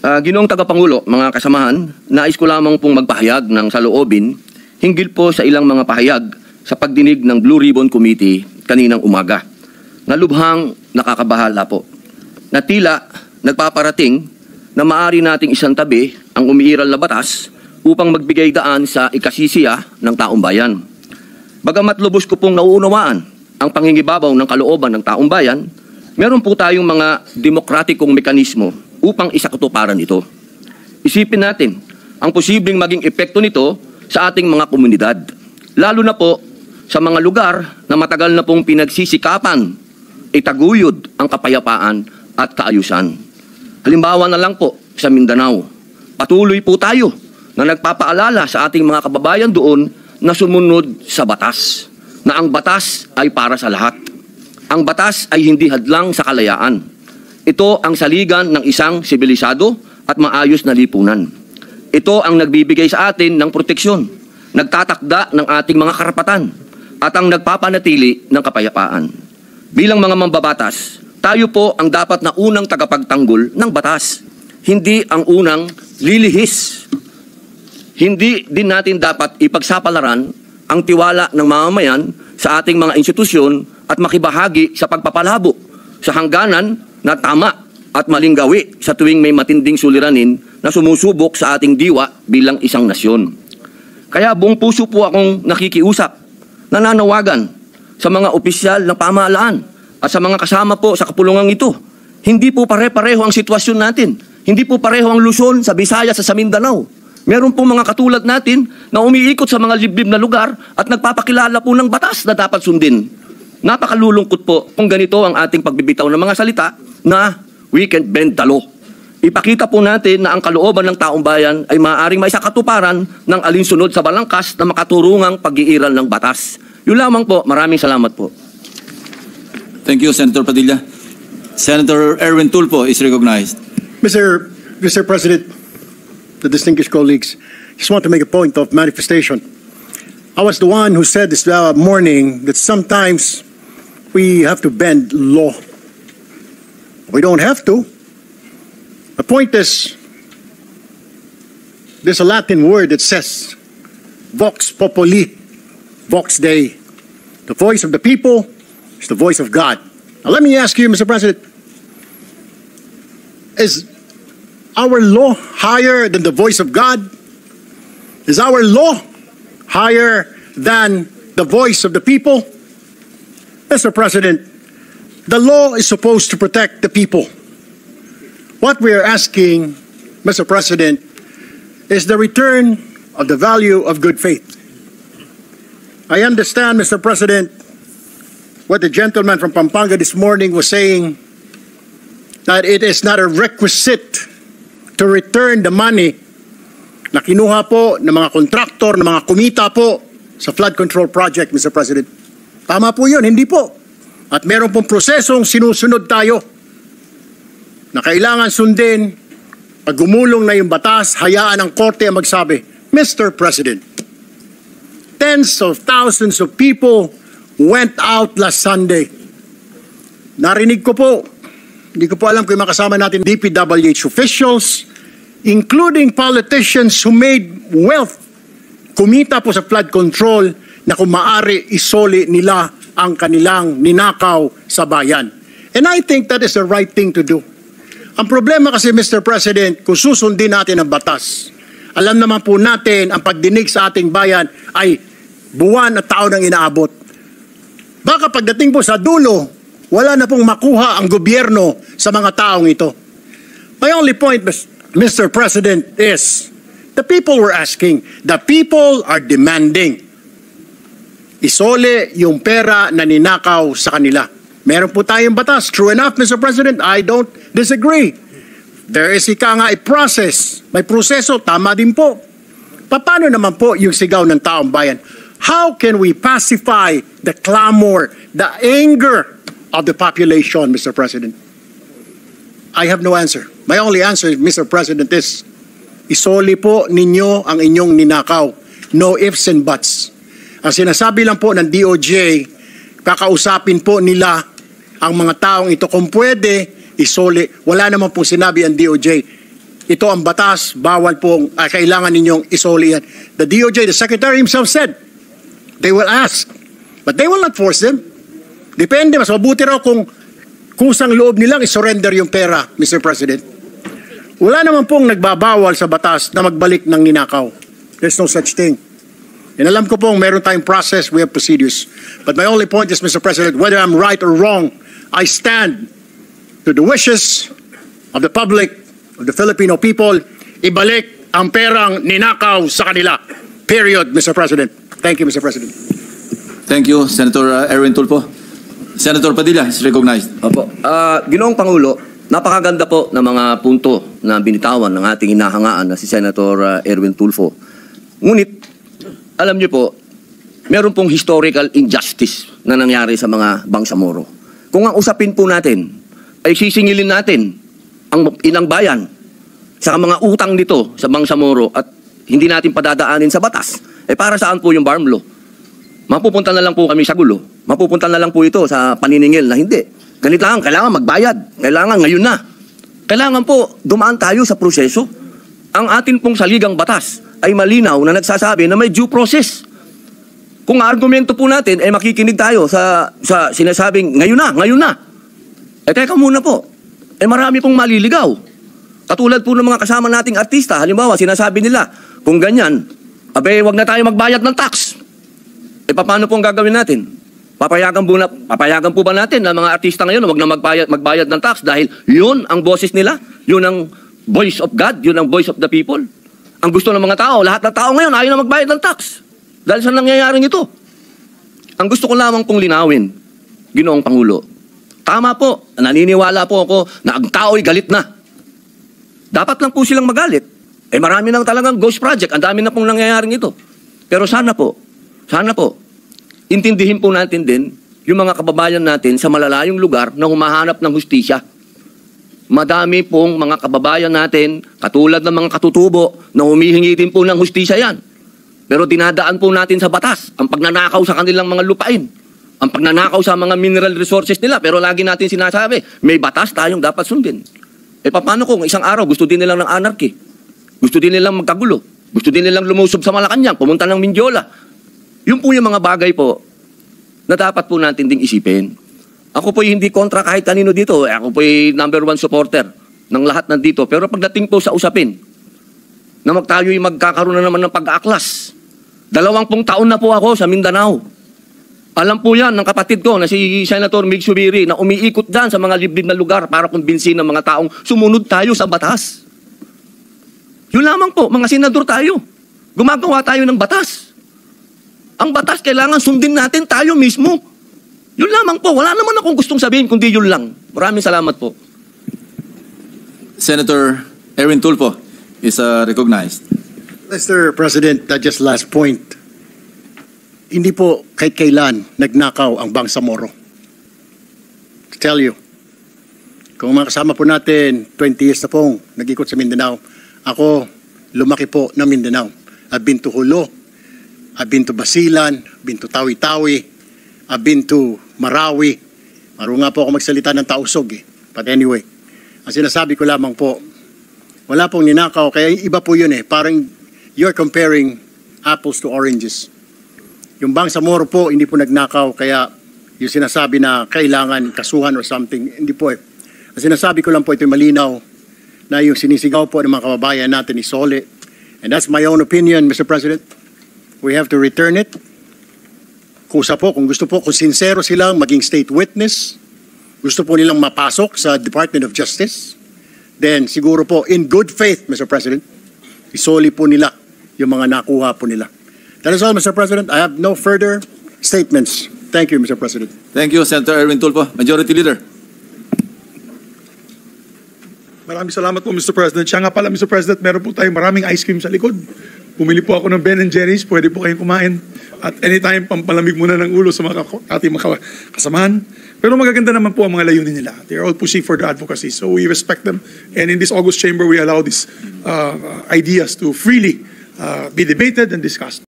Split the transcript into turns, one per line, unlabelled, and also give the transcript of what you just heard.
Ginoong Tagapangulo, mga kasamahan, nais ko lamang pong magpahayag ng saloobin hinggil po sa ilang mga pahayag sa pagdinig ng Blue Ribbon Committee kaninang umaga na lubhang nakakabahala po. Na tila nagpaparating na maaari nating isang tabi ang umiiral na batas upang magbigay daan sa ikasisiya ng taong bayan. Bagamat lubos ko pong nauunawaan ang pangingibabaw ng kalooban ng taong bayan, meron po tayong mga demokratikong mekanismo upang isakatuparan ito. Isipin natin ang posibleng maging epekto nito sa ating mga komunidad, lalo na po sa mga lugar na matagal na pong pinagsisikapan itaguyod ang kapayapaan at kaayusan. Halimbawa na lang po sa Mindanao, patuloy po tayo na nagpapaalala sa ating mga kababayan doon na sumunod sa batas, na ang batas ay para sa lahat. Ang batas ay hindi hadlang sa kalayaan. Ito ang saligan ng isang sibilisado at maayos na lipunan. Ito ang nagbibigay sa atin ng proteksyon, nagtatakda ng ating mga karapatan, at ang nagpapanatili ng kapayapaan. Bilang mga mambabatas, tayo po ang dapat na unang tagapagtanggol ng batas, hindi ang unang lilihis. Hindi din natin dapat ipagsapalaran ang tiwala ng mamamayan sa ating mga institusyon at makibahagi sa pagpapalabo sa hangganan na tama at maling gawi sa tuwing may matinding suliranin na sumusubok sa ating diwa bilang isang nasyon. Kaya buong puso po akong nakikiusap, nananawagan sa mga opisyal ng pamahalaan at sa mga kasama po sa kapulungan ito. Hindi po pare-pareho ang sitwasyon natin. Hindi po pareho ang Luzon, sa Visayas, sa Mindanao. Meron po mga katulad natin na umiikot sa mga liblib na lugar at nagpapakilala po ng batas na dapat sundin. Napakalulungkot po kung ganito ang ating pagbibitaw ng mga salita na we can bend the law. Ipakita po natin na ang kalooban ng taong bayan ay maaaring maisakatuparan ng alinsunod sa balangkas na makaturungang pag-iiral ng batas. Yun lamang po. Maraming salamat po.
Thank you, Senator Padilla. Senator Erwin Tulfo is recognized.
Mr. President, the distinguished colleagues, just want to make a point of manifestation. I was the one who said this morning that sometimes we have to bend law. We don't have to. The point is, there's a Latin word that says, vox populi, vox Dei. The voice of the people is the voice of God. Now let me ask you, Mr. President, is our law higher than the voice of God? Is our law higher than the voice of the people? Mr. President, the law is supposed to protect the people. What we are asking, Mr. President, is the return of the value of good faith. I understand, Mr. President, what the gentleman from Pampanga this morning was saying, that it is not a requisite to return the money na kinuha po ng mga kontraktor, ng mga kumita po sa flood control project, Mr. President. Tama po yun, hindi po. At meron pong prosesong sinusunod tayo na kailangan sundin. Pag gumulong na yung batas, hayaan ang korte ang magsabi, Mr. President, tens of thousands of people went out last Sunday. Narinig ko po, hindi ko po alam kung makasama natin DPWH officials, including politicians who made wealth, kumita po sa flood control na kung maaari isoli nila ang kanilang ninakaw sa bayan. And I think that is the right thing to do. Ang problema kasi, Mr. President, kung susundin natin ang batas, alam naman po natin ang pagdinig sa ating bayan ay buwan at taon ang inaabot. Baka pagdating po sa dulo, wala na pong makuha ang gobyerno sa mga taong ito. My only point, Mr. President, is the people were asking, the people are demanding. Isole yung pera na ninakaw sa kanila. Meron po tayong batas. True enough, Mr. President, I don't disagree. There is a process. May proseso, tama din po. Paano naman po yung sigaw ng taong bayan? How can we pacify the clamor, the anger of the population, Mr. President? I have no answer. My only answer, Mr. President, is isoli po ninyo ang inyong ninakaw. No ifs and buts. Ang sinasabi lang po ng DOJ, kakausapin po nila ang mga taong ito kung pwede isoli. Wala naman pong sinabi ang DOJ, ito ang batas, bawal pong, kailangan ninyong isoli yan. The DOJ, the Secretary himself said, they will ask, but they will not force them. Depende, mas mabuti raw kung kusang loob nilang isurrender yung pera, Mr. President. Wala naman pong nagbabawal sa batas na magbalik ng ninakaw. There's no such thing. And alam ko pong meron tayong process, we have procedures. But my only point is, Mr. President, whether I'm right or wrong, I stand to the wishes of the public, of the Filipino people, ibalik ang perang ninakaw sa kanila. Period, Mr. President. Thank you, Mr. President.
Thank you, Senator Erwin Tulfo. Senator Padilla is recognized.
Opo. Ginoong Pangulo, napakaganda po ng mga punto na binitawan ng ating hinahangaan na si Senator Erwin Tulfo. Ngunit, alam niyo po, meron pong historical injustice na nangyari sa mga Bangsamoro. Kung ang usapin po natin ay sisingilin natin ang inang bayan sa mga utang nito sa Bangsamoro at hindi natin padadaanin sa batas, para saan po yung BARM law? Mapupunta na lang po kami sa gulo. Mapupunta na lang po ito sa paniningil na hindi. Ganito lang, kailangan magbayad. Kailangan ngayon na. Kailangan po dumaan tayo sa proseso. Ang atin pong saligang batas ay malinaw na nagsasabi na may due process. Kung argumento po natin, makikinig tayo sa sinasabing ngayon na. Teka muna po. Marami pong maliligaw. Katulad po ng mga kasama nating artista. Halimbawa, sinasabi nila, kung ganyan, wag na tayo magbayad ng tax. Paano pong gagawin natin? Papayagan po ba natin na mga artista ngayon wag na magbayad ng tax dahil yun ang boses nila? Yun ang voice of God? Yun ang voice of the people? Ang gusto ng mga tao, lahat ng tao ngayon ayaw na magbayad ng tax. Dahil sa nangyayaring ito. Ang gusto ko lamang pong linawin, Ginoong Pangulo, tama po, naniniwala po ako na ang tao'y galit na. Dapat lang po silang magalit. Marami nang talagang ghost project, ang dami na pong nangyayaring ito. Pero sana po, intindihin po natin din yung mga kababayan natin sa malalayong lugar na humahanap ng hustisya. Madami pong mga kababayan natin, katulad ng mga katutubo, na humihingi din po ng hustisya yan. Pero dinadaan po natin sa batas ang pagnanakaw sa kanilang mga lupain, ang pagnanakaw sa mga mineral resources nila. Pero lagi natin sinasabi, may batas tayong dapat sundin. Paano kung isang araw gusto din nilang ng anarchy? Gusto din nilang magkagulo? Gusto din nilang lumusob sa Malacanang, pumunta ng Mindiola? Yun po yung mga bagay po na dapat po natin ding isipin. Ako po'y hindi kontra kahit kanino dito. Ako po'y #1 supporter ng lahat nandito. Pero pagdating po sa usapin, na tayo'y magkakaroon na naman ng pag-aaklas. 20 taon na po ako sa Mindanao. Alam po yan ng kapatid ko na si Senator Mig Subiri na umiikot dyan sa mga liblib na lugar para kumbinsin ng mga taong sumunod tayo sa batas. Yun lamang po, mga senador tayo. Gumagawa tayo ng batas. Ang batas kailangan sundin natin tayo mismo. Yun lamang po. Wala naman akong gustong sabihin kundi yun lang. Maraming salamat po.
Senator Erwin Tulfo is recognized.
Mr. President, just last point. Hindi po kahit kailan nagnakaw ang Bangsamoro. To tell you, kung mga kasama po natin, 20 years na pong nag-ikot sa Mindanao, ako lumaki po ng Mindanao. I've been to Hulo, I've been to Basilan, been to Tawi-Tawi, I've been to Marawi. Marunong nga po ako magsalita ng Tausog But anyway, ang sinasabi ko lamang po, wala pong ninakaw, kaya iba po yun Parang you're comparing apples to oranges. Yung Bangsamoro po, hindi po nagnakaw, kaya yung sinasabi na kailangan kasuhan or something, hindi po Ang sinasabi ko lang po, ito malinaw, na yung sinisigaw po ng mga kababayan natin isole. And that's my own opinion, Mr. President. We have to return it. Kusa po, kung gusto po, kung sincero silang maging state witness, gusto po nilang mapasok sa Department of Justice, then siguro po, in good faith, Mr. President, isoli po nila yung mga nakuha po nila. That is all, Mr. President. I have no further statements. Thank you, Mr. President.
Thank you, Senator Erwin Tulfo. Majority Leader.
Maraming salamat po, Mr. President. Siya nga pala, Mr. President, meron po tayong maraming ice cream sa likod. Bumili po ako ng Ben & Jerry's. Pwede po kayong kumain. At anytime, pampalamig muna ng ulo sa ating mga kasamahan. Pero magaganda naman po ang mga layunin nila. They're all pushing for the advocacy. So we respect them. And in this August chamber, we allow these ideas to freely be debated and discussed.